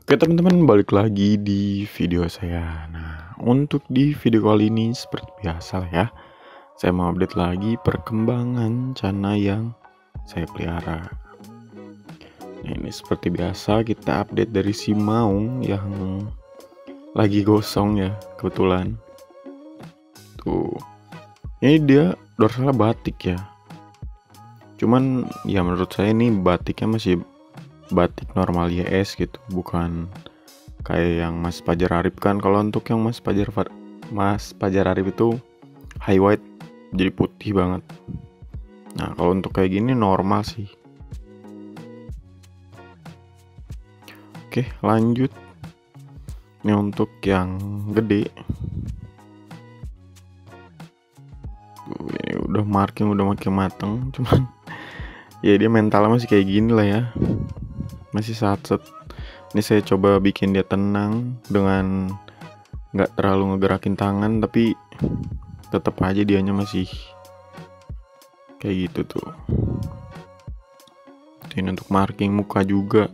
Oke teman-teman, balik lagi di video saya. Nah, untuk di video kali ini seperti biasa lah ya, saya mau update lagi perkembangan cana yang saya pelihara. Nah, ini seperti biasa kita update dari si Maung yang lagi gosong ya, kebetulan. Tuh, ini dia dorsalnya batik ya. Cuman ya menurut saya ini batiknya masih batik normal YS gitu, bukan kayak yang Mas Fajar Arif kan. Kalau untuk yang Mas Fajar Arif itu high white, jadi putih banget. Nah, kalau untuk kayak gini normal sih. Oke, lanjut. Ini untuk yang gede. Ini udah marking udah makin mateng, cuman ya dia mentalnya masih kayak gini lah ya. Masih satset. Ini saya coba bikin dia tenang dengan nggak terlalu ngegerakin tangan, tapi tetap aja dianya masih kayak gitu tuh. Ini untuk marking muka juga,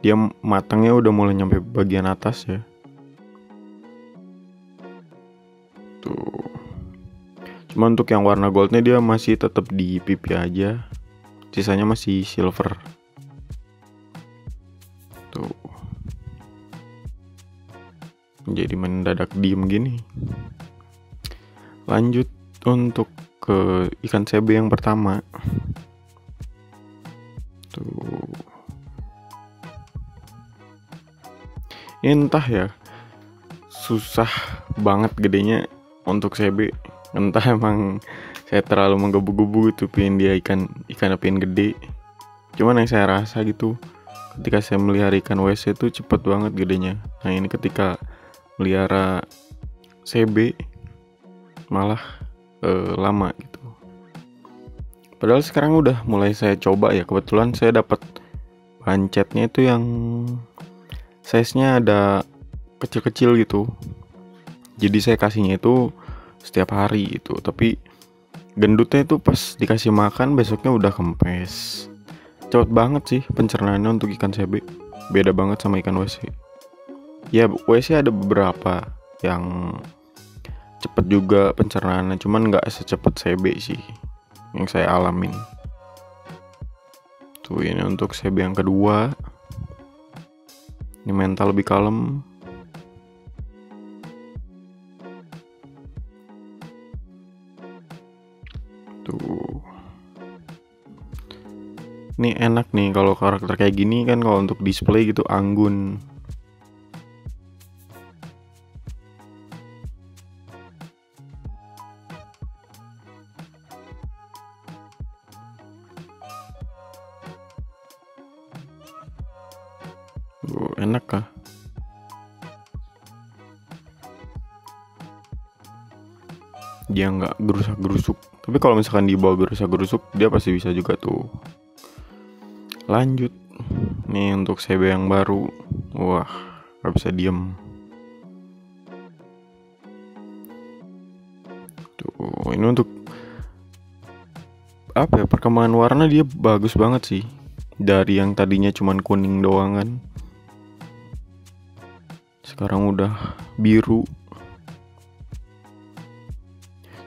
dia matangnya udah mulai nyampe bagian atas ya. Tuh. Cuma untuk yang warna goldnya dia masih tetap di pipi aja, sisanya masih silver. Tuh. Jadi mendadak diem gini. Lanjut untuk ke ikan CB yang pertama. Tuh. Entah ya, susah banget gedenya untuk CB. Entah emang saya terlalu menggebu-gebu gitu pengen dia ikan pengen gede. Cuman yang saya rasa gitu, ketika saya melihara ikan WC itu cepet banget gedenya. Nah, ini ketika melihara CB malah lama gitu. Padahal sekarang udah mulai saya coba ya. Kebetulan saya dapat pancetnya itu yang size-nya ada kecil-kecil gitu. Jadi saya kasihnya itu setiap hari gitu. Tapi gendutnya itu pas dikasih makan besoknya udah kempes. Cepet banget sih pencernaannya untuk ikan CB. Beda banget sama ikan WC. Ya, WC ada beberapa yang cepet juga pencernaannya, cuman nggak secepat CB sih yang saya alamin. Tuh, ini untuk CB yang kedua. Ini mental lebih kalem. Tuh. Ini enak nih kalau karakter kayak gini kan, kalau untuk display gitu anggun. Enak kah? Dia nggak gerusak-gerusuk. Tapi kalau misalkan dibawa gerusak-gerusuk, dia pasti bisa juga tuh. Lanjut. Nih untuk CB yang baru. Wah, nggak bisa diem. Tuh, ini untuk apa ya, perkembangan warna dia bagus banget sih. Dari yang tadinya cuman kuning doang kan, sekarang udah biru.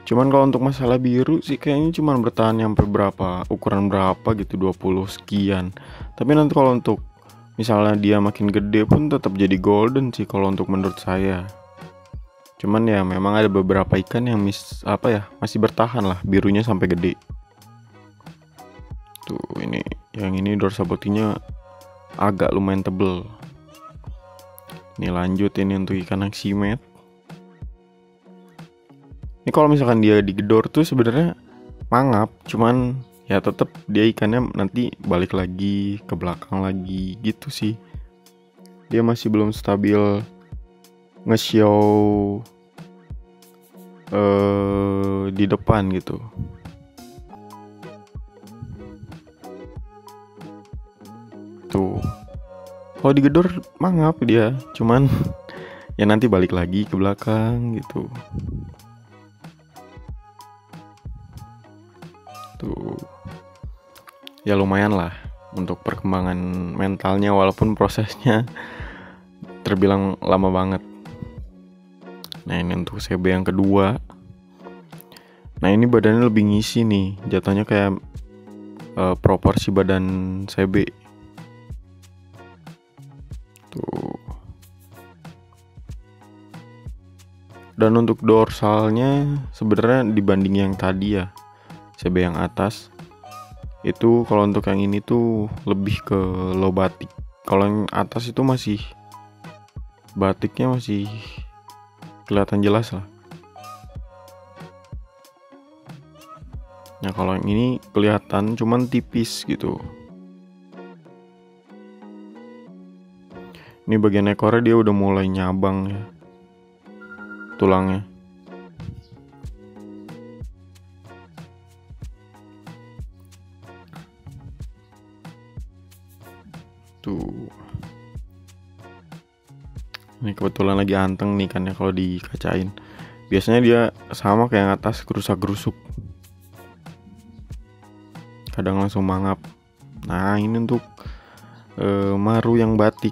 Cuman kalau untuk masalah biru sih kayaknya cuman bertahan sampai berapa, ukuran berapa gitu, 20 sekian. Tapi nanti kalau untuk misalnya dia makin gede pun tetap jadi golden sih kalau untuk menurut saya. Cuman ya memang ada beberapa ikan yang masih bertahan lah birunya sampai gede. Tuh, ini yang ini dorsal putihnya agak lumayan tebel. Ini lanjut ini untuk ikan aksimet. Ini kalau misalkan dia digedor tuh sebenarnya mangap, cuman ya tetap dia ikannya nanti balik lagi ke belakang lagi gitu sih. Dia masih belum stabil nge-show di depan gitu. Tuh, kalau digedor mangap dia, cuman ya nanti balik lagi ke belakang gitu. Tuh, ya lumayan lah untuk perkembangan mentalnya, walaupun prosesnya terbilang lama banget. Nah ini untuk CB yang kedua. Nah ini badannya lebih ngisi nih, jatuhnya kayak proporsi badan CB tuh. Dan untuk dorsalnya sebenarnya dibanding yang tadi ya, CB yang atas itu, kalau untuk yang ini tuh lebih ke low batik. Kalau yang atas itu masih batiknya masih kelihatan jelas lah. Nah kalau yang ini kelihatan cuman tipis gitu. Ini bagian ekornya dia udah mulai nyabang ya, tulangnya. Tuh. Ini kebetulan lagi anteng nih kan ya kalau dikacain. Biasanya dia sama kayak yang atas, gerusak-gerusuk. Kadang langsung mangap. Nah ini untuk maru yang batik.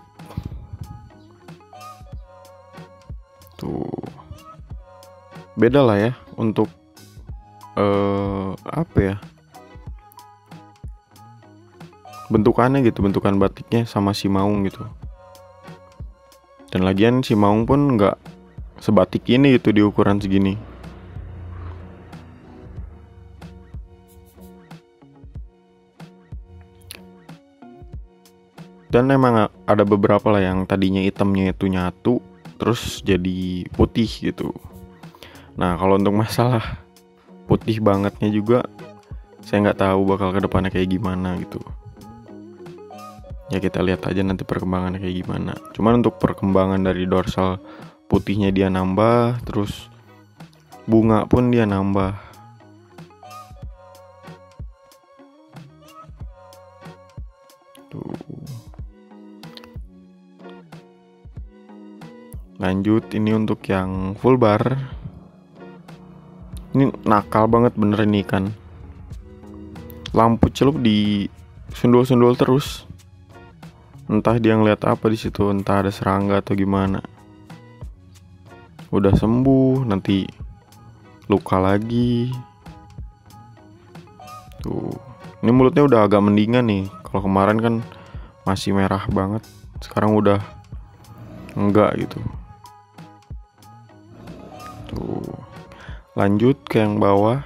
Tuh. Beda lah ya untuk apa ya, bentukannya gitu, bentukan batiknya sama si maung gitu. Dan lagian si maung pun nggak sebatik ini gitu di ukuran segini. Dan emang ada beberapa lah yang tadinya hitamnya itu nyatu terus jadi putih gitu. Nah kalau untuk masalah putih bangetnya juga saya nggak tahu bakal kedepannya kayak gimana gitu. Ya kita lihat aja nanti perkembangannya kayak gimana. Cuman untuk perkembangan dari dorsal putihnya dia nambah, terus bunga pun dia nambah. Tuh. Lanjut ini untuk yang full bar. Ini nakal banget bener ini kan. Lampu celup di sundul-sundul terus. Entah dia ngeliat apa di situ, entah ada serangga atau gimana. Udah sembuh, nanti luka lagi. Tuh. Ini mulutnya udah agak mendingan nih. Kalau kemarin kan masih merah banget. Sekarang udah enggak gitu. Tuh. Lanjut ke yang bawah.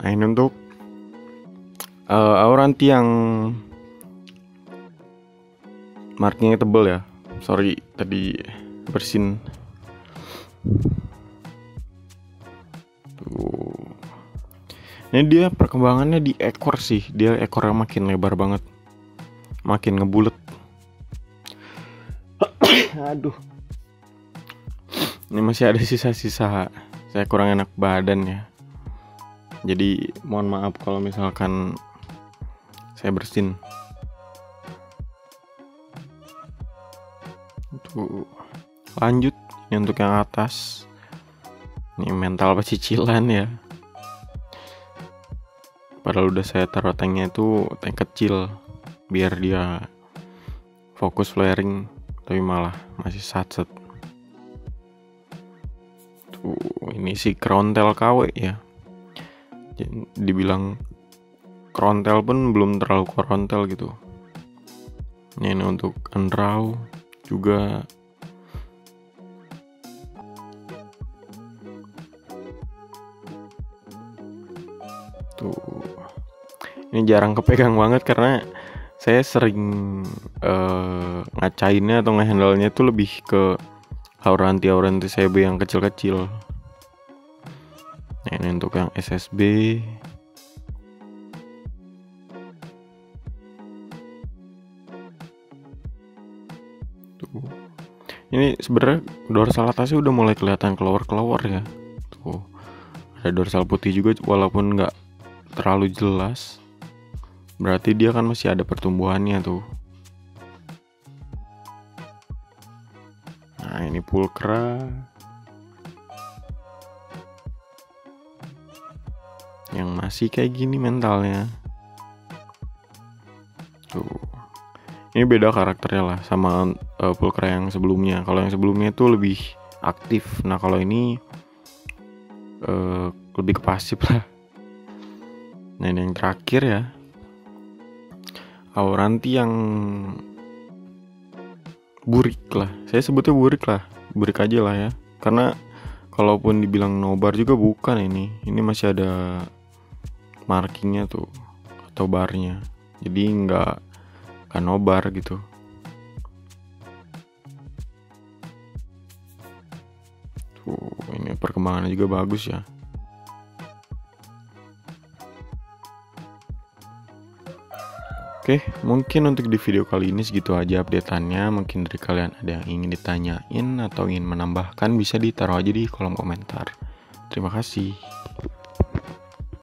Nah ini untuk auranti yang markingnya tebel ya. Sorry tadi bersin. Tuh. Ini dia perkembangannya di ekor sih. Dia ekornya makin lebar banget, makin ngebulet. Aduh. Ini masih ada sisa-sisa. Saya kurang enak badan ya. Jadi mohon maaf kalau misalkan saya bersin. Tuh. Lanjut ini untuk yang atas. Ini mental pecicilan ya. Padahal udah saya taruh tanknya itu tank kecil biar dia fokus flaring, tapi malah masih satset. Tuh, ini si krontel KW ya. Dibilang krontel pun belum terlalu krontel gitu. Ini untuk endraw juga. Tuh. Ini jarang kepegang banget karena saya sering ngacainnya atau ngehandle-nya itu lebih ke auranti CB yang kecil-kecil. Nah, ini untuk yang SSB. Tuh. Ini sebenarnya dorsal atasnya udah mulai kelihatan keluar ya. Tuh. Ada dorsal putih juga walaupun nggak terlalu jelas. Berarti dia kan masih ada pertumbuhannya tuh. Nah ini pulkra. Yang masih kayak gini mentalnya. Tuh. Ini beda karakternya lah sama Pulkra yang sebelumnya. Kalau yang sebelumnya itu lebih aktif. Nah kalau ini lebih ke pasif lah. Nah ini yang terakhir ya, Auranti yang burik lah. Saya sebutnya burik lah, burik aja lah ya. Karena kalaupun dibilang nobar juga bukan ini. Ini masih ada markingnya tuh atau barnya. Jadi nggak nobar gitu. Tuh, ini perkembangannya juga bagus ya. Oke, mungkin untuk di video kali ini segitu aja updateannya. Mungkin dari kalian ada yang ingin ditanyain atau ingin menambahkan, bisa ditaruh aja di kolom komentar. Terima kasih.